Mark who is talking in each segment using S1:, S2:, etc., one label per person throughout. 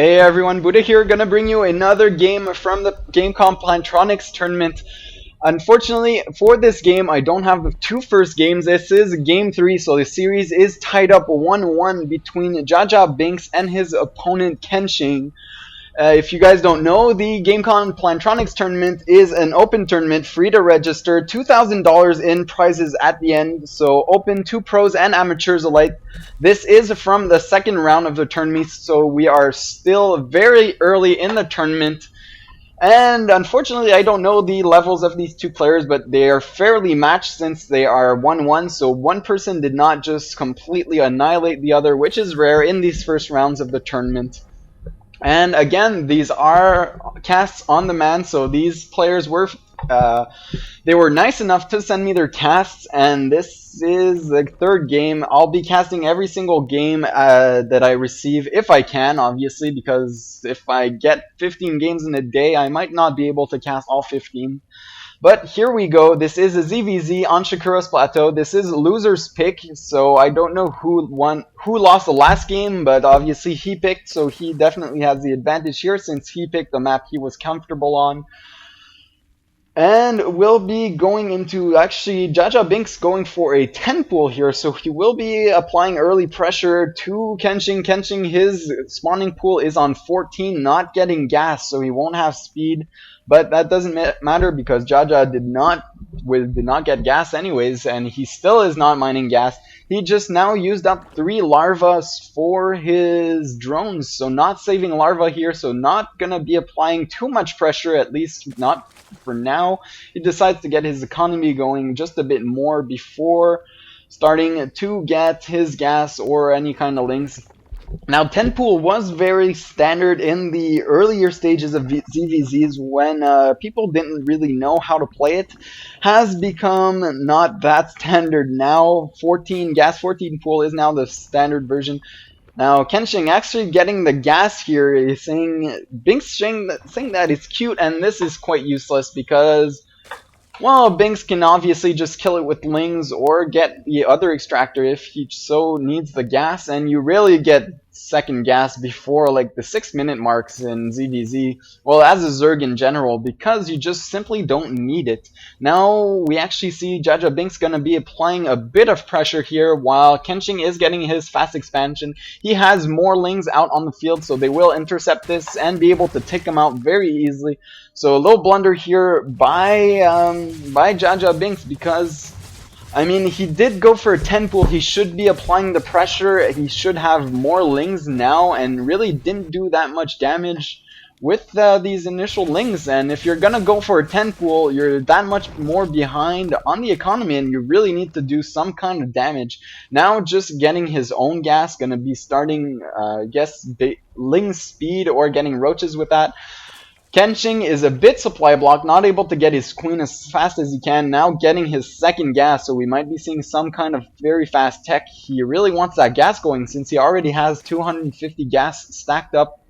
S1: Hey everyone, Buddha here, gonna bring you another game from the Gamecom Plantronics tournament. Unfortunately, for this game, I don't have the two first games. This is game 3, so the series is tied up 1-1 between jajabinks and his opponent Kenshin. If you guys don't know, the GameCon Plantronics tournament is an open tournament, free to register, $2,000 in prizes at the end, so open to pros and amateurs alike. This is from the second round of the tournament, so we are still very early in the tournament. And unfortunately, I don't know the levels of these two players, but they are fairly matched since they are 1-1, so one person did not just completely annihilate the other, which is rare in these first rounds of the tournament. And again, these are casts on demand, so these players were they were nice enough to send me their casts, and this is the third game. I'll be casting every single game that I receive, if I can, obviously, because if I get 15 games in a day, I might not be able to cast all 15. But here we go. This is a ZVZ on Shakura's Plateau. This is loser's pick, so I don't know who lost the last game, but obviously he picked, so he definitely has the advantage here since he picked the map he was comfortable on. And we'll be going into, actually, jajabinks going for a 10 pool here, so he will be applying early pressure to Kenshin. Kenshin, his spawning pool is on 14, not getting gas, so he won't have speed. But that doesn't matter because Jaja did not get gas anyways, and he still is not mining gas. He just now used up 3 larvas for his drones, so not saving larva here, so not gonna be applying too much pressure, at least not for now. He decides to get his economy going just a bit more before starting to get his gas or any kind of links. Now, 10 pool was very standard in the earlier stages of ZVZs when people didn't really know how to play it. Has become not that standard now. 14 gas 14 pool is now the standard version. Now, Kenshin actually getting the gas here is saying, Binks saying that it's cute, and this is quite useless because, well, Binks can obviously just kill it with lings or get the other extractor if he so needs the gas, and you really get second gas before like the 6-minute marks in ZVZ, well, as a Zerg in general, because you just simply don't need it. Now we actually see jajabinks gonna be applying a bit of pressure here while Kenshin is getting his fast expansion. He has more lings out on the field, so they will intercept this and be able to take him out very easily. So a little blunder here by jajabinks because, I mean, he did go for a 10 pool. He should be applying the pressure. He should have more lings now and really didn't do that much damage with these initial lings. And if you're going to go for a 10 pool, you're that much more behind on the economy and you really need to do some kind of damage. Now just getting his own gas, going to be starting, I guess, ling speed or getting roaches with that. Kenshin is a bit supply blocked, not able to get his queen as fast as he can, now getting his second gas, so we might be seeing some kind of very fast tech. He really wants that gas going since he already has 250 gas stacked up.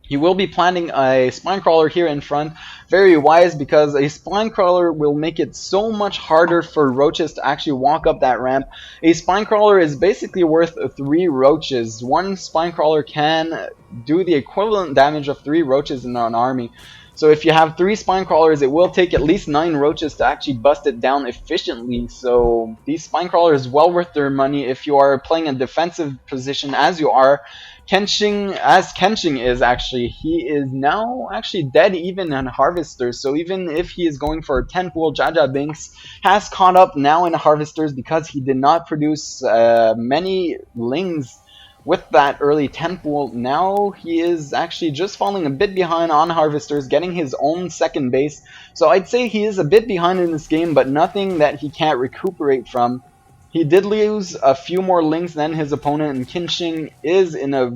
S1: He will be planting a spine crawler here in front. Very wise because a spine crawler will make it so much harder for roaches to actually walk up that ramp. A spine crawler is basically worth 3 roaches. One spine crawler can do the equivalent damage of 3 roaches in an army. So if you have 3 spine crawlers, it will take at least 9 roaches to actually bust it down efficiently. So these spine crawlers well worth their money if you are playing a defensive position as you are. Kenshin is actually, he is now actually dead even in Harvesters, so even if he is going for a 10 pool, jajabinks has caught up now in Harvesters because he did not produce many lings with that early 10 pool. Now he is actually just falling a bit behind on Harvesters, getting his own second base, so I'd say he is a bit behind in this game, but nothing that he can't recuperate from. He did lose a few more links than his opponent, and Kenshin is in a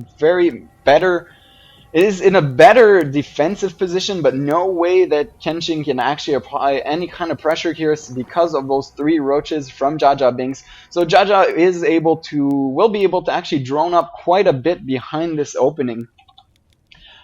S1: better defensive position, but no way that Kenshin can actually apply any kind of pressure here because of those 3 roaches from jajabinks. So Jaja will be able to actually drone up quite a bit behind this opening.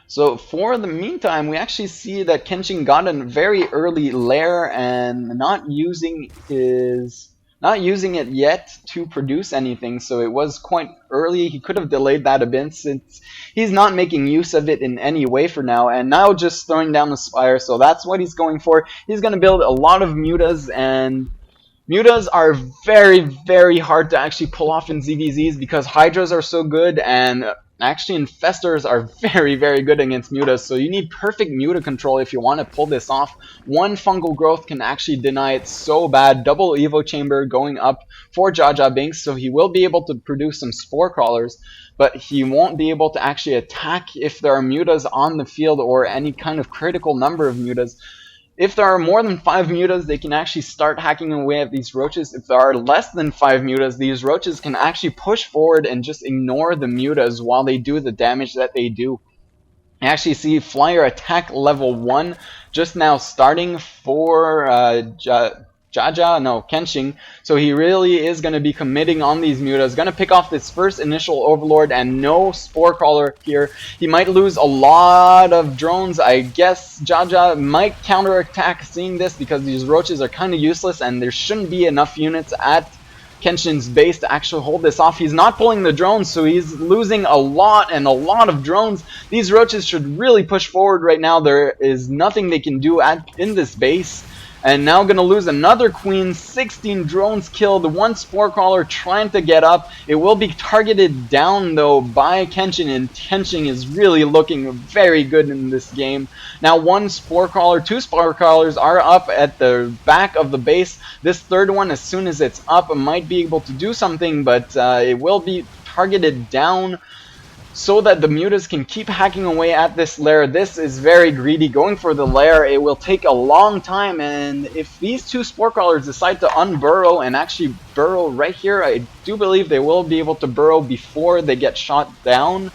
S1: So for the meantime, we actually see that Kenshin got a very early lair and not using his not using it yet to produce anything, so it was quite early. He could have delayed that a bit since he's not making use of it in any way for now, and now just throwing down the Spire, so that's what he's going for. He's going to build a lot of mutas, and mutas are very, very hard to actually pull off in ZVZs because Hydras are so good, and actually Infestors are very, very good against mutas, so you need perfect muta control if you want to pull this off. One fungal growth can actually deny it so bad. Double Evo Chamber going up for jajabinks, so he will be able to produce some Spore Crawlers, but he won't be able to actually attack if there are mutas on the field or any kind of critical number of mutas. If there are more than 5 mutas, they can actually start hacking away at these roaches. If there are less than 5 mutas, these roaches can actually push forward and just ignore the mutas while they do the damage that they do. I actually see Flyer attack level 1 just now starting for Kenshin. So he really is going to be committing on these mutas. Going to pick off this first initial Overlord and no Spore Crawler here. He might lose a lot of drones. I guess Jaja might counterattack seeing this because these roaches are kind of useless and there shouldn't be enough units at Kenshin's base to actually hold this off. He's not pulling the drones, so he's losing a lot of drones. These roaches should really push forward right now. There is nothing they can do in this base. And now going to lose another queen. 16 drones killed. One Spore Crawler trying to get up. It will be targeted down though by Kenshin, and Kenshin is really looking very good in this game. Now one Spore Crawler, 2 Spore Crawlers are up at the back of the base. This third one, as soon as it's up, might be able to do something, but it will be targeted down so that the mutas can keep hacking away at this lair. This is very greedy, going for the lair. It will take a long time, and if these 2 Spore Crawlers decide to unburrow and actually burrow right here, I do believe they will be able to burrow before they get shot down.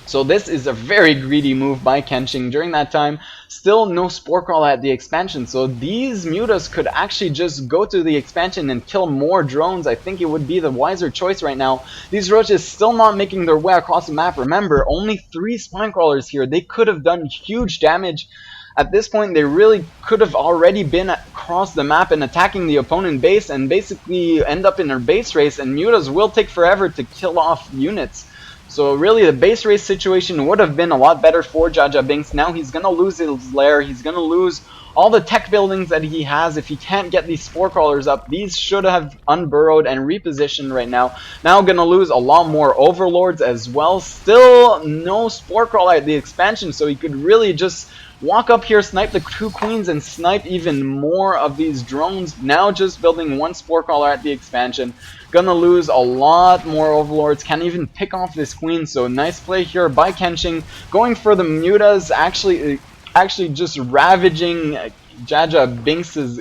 S1: So this is a very greedy move by Kenshin during that time. Still no Spore Crawler at the expansion, so these mutas could actually just go to the expansion and kill more drones. I think it would be the wiser choice right now. These roaches still not making their way across the map. Remember, only 3 Spine Crawlers here. They could have done huge damage. At this point, they really could have already been across the map and attacking the opponent base and basically end up in their base race, and mutas will take forever to kill off units. So really the base race situation would have been a lot better for jajabinks. Now he's going to lose his lair. He's going to lose all the tech buildings that he has if he can't get these Spore Crawlers up. These should have unburrowed and repositioned right now. Now going to lose a lot more Overlords as well. Still no Spore Crawler at the expansion, so he could really just walk up here, snipe the 2 queens, and snipe even more of these drones. Now just building 1 Spore Crawler at the expansion. Gonna lose a lot more Overlords. Can't even pick off this queen, so nice play here by Kenshin. Going for the mutas, actually just ravaging jajabinks'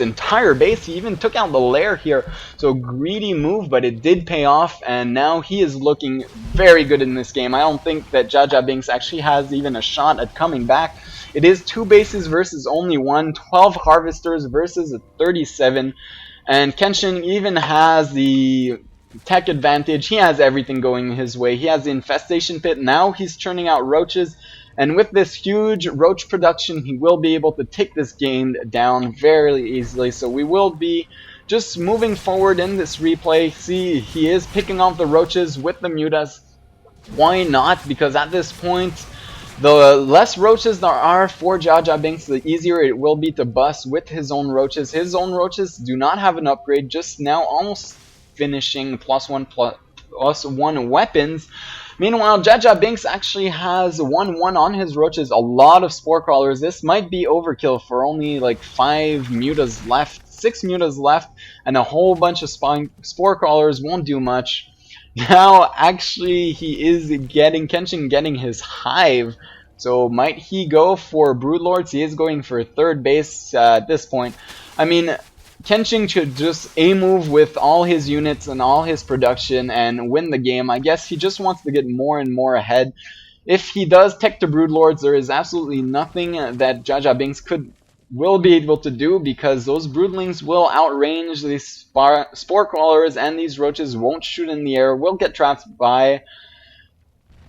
S1: entire base. He even took out the lair here. So greedy move, but it did pay off, and now he is looking very good in this game. I don't think that jajabinks actually has even a shot at coming back. It is 2 bases versus only 1, 12 harvesters versus a 37. And Kenshin even has the tech advantage. He has everything going his way. He has the infestation pit. Now he's churning out roaches. And with this huge roach production, he will be able to take this game down very easily. So we will be just moving forward in this replay. See, he is picking off the roaches with the mutas. Why not? Because at this point, the less roaches there are for jajabinks, the easier it will be to bust with his own roaches. His own roaches do not have an upgrade, just now almost finishing +1 weapons. Meanwhile, jajabinks actually has 1-1 on his roaches, a lot of Spore Crawlers. This might be overkill for only like 5 mutas left, 6 mutas left, and a whole bunch of Spore Crawlers won't do much. Now, actually, Kenshin getting his hive. So, might he go for Broodlords? He is going for 3rd base at this point. I mean, Kenshin should just A-move with all his units and all his production and win the game. I guess he just wants to get more and more ahead. If he does tech to Broodlords, there is absolutely nothing that jajabinks will be able to do, because those broodlings will outrange these Spore Crawlers, and these roaches won't shoot in the air, will get trapped by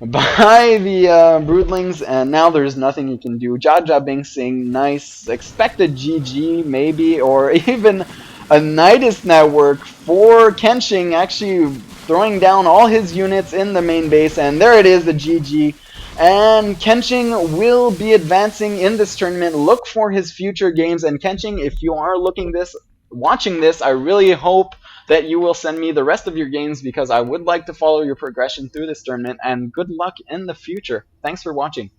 S1: the broodlings, and now there's nothing he can do. jajabinks saying nice, expected GG maybe, or even A Nidus network for Kenshin, actually throwing down all his units in the main base, and there it is, the GG. And Kenshin will be advancing in this tournament. Look for his future games. And Kenshin, if you are watching this, I really hope that you will send me the rest of your games because I would like to follow your progression through this tournament. And good luck in the future. Thanks for watching.